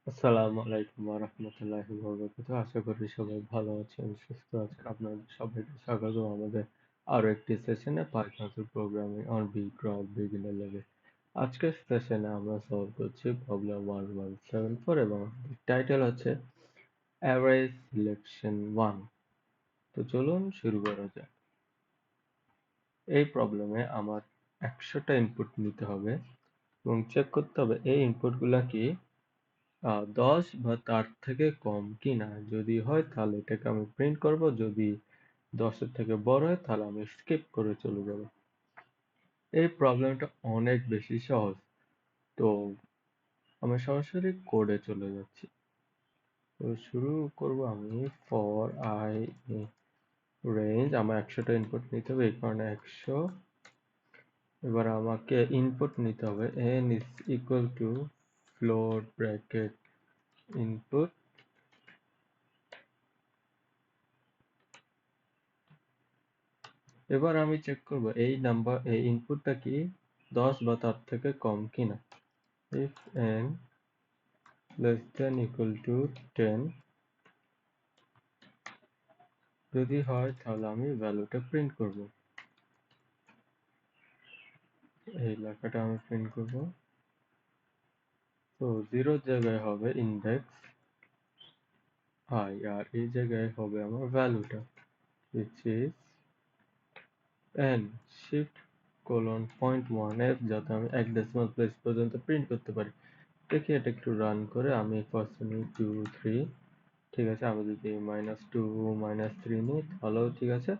আসসালামু আলাইকুম ওয়া রাহমাতুল্লাহি ওয়া বারাকাতুহু। আশা করি সবাই ভালো আছেন, সুস্থ আছেন। আপনাদের সবাইকে স্বাগতম আমাদের আরো একটি সেশনে Python3 programming on Beecrowd beginner level. আজকের সেশনে আমরা সলভ করছি প্রবলেম 1174 এবং টাইটেল হচ্ছে অ্যারে সিলেকশন 1। তো চলুন শুরু করা যাক। এই প্রবলেমে আমার 100টা ইনপুট নিতে হবে এবং চেক করতে হবে এই ইনপুটগুলা কি 10 বা তার থেকে কম কিনা। যদি হয় তাহলে এটাকে আমি প্রিন্ট করব, যদি 10-এর থেকে বড় হয় তাহলে আমি স্কিপ করে চলে যাব। এই প্রবলেমটা অনেক বেশি সহজ, তো আমি সরাসরি কোডে চলে যাচ্ছি। তো শুরু করব আমি ফর আই রেঞ্জ। আমার 100টা ইনপুট নিতে হবে, এই কারণে 100। এবার আমাকে ইনপুট নিতে হবে n is equal to float bracket input। এবার আমি চেক করব এই ইনপুটটা কি 10 বা তার থেকে কম কিনা। if n less than equal to 10, যদি হয় তাহলে আমি ভ্যালুটা প্রিন্ট করব। এই লেখাটা আমি প্রিন্ট করব। তো 0 জায়গায় হবে ইন্ডেক্স i, আর এই জায়গায় হবে আমার ভ্যালুটা which is n shift colon 0.1f, যাতে আমি 1 ডেসিমাল প্লেস পর্যন্ত প্রিন্ট করতে পারি। দেখি এটা একটু রান করে। আমি ফার্স্ট নিই 2 3, ঠিক আছে। আমি যদি -2 -3 নিই তাহলেও ঠিক আছে।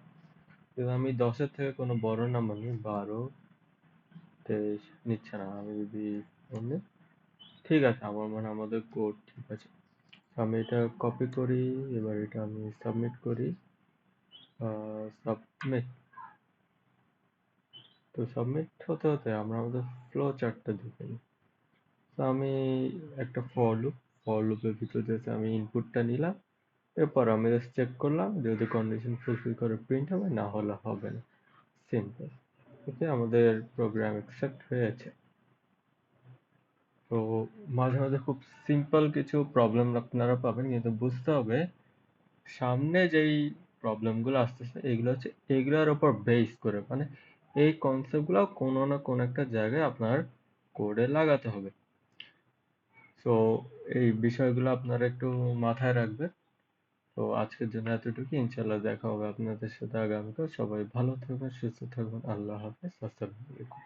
কিন্তু আমি 10-এর থেকে কোনো বড় নাম্বার নিই, 12 23 নিচ্ছে না। আমি যদি নিই, ঠিক আছে, আমার মনে হয় আমাদের কোড ঠিক আছে। আমি এটা কপি করি, এবার এটা আমি সাবমিট করি। সাবমিট। তো সাবমিট হতে হতে আমরা আমাদের ফ্লো চার্টটা দেখে নিই। তো আমি একটা ফর লুপের ভিতর যেতে আমি ইনপুটটা নিলাম। এরপর আমি জাস্ট চেক করলাম, যদি কন্ডিশন ফুলফিল করে প্রিন্ট হবে, না হলে হবে না। সিম্পল। ওকে, আমাদের প্রোগ্রাম অ্যাকসেপ্ট হয়েছে। তো মাঝে মাঝে খুব সিম্পল কিছু প্রবলেম আপনারা পাবেন, কিন্তু বুঝতে হবে সামনে যেই প্রবলেমগুলো আসতেছে এগুলো হচ্ছে এগুলোর উপর বেস করে, মানে এই কনসেপ্টগুলো কোনো না কোনো একটা জায়গায় আপনার কোডে লাগাতে হবে। তো এই বিষয়গুলো আপনারা একটু মাথায় রাখবেন। তো আজকের জন্য এতটুকু। ইনশাল্লাহ দেখা হবে আপনাদের সাথে আগামীকাল। সবাই ভালো থাকবেন, সুস্থ থাকবেন। আল্লাহ হাফেজ। আসসালামু আলাইকুম।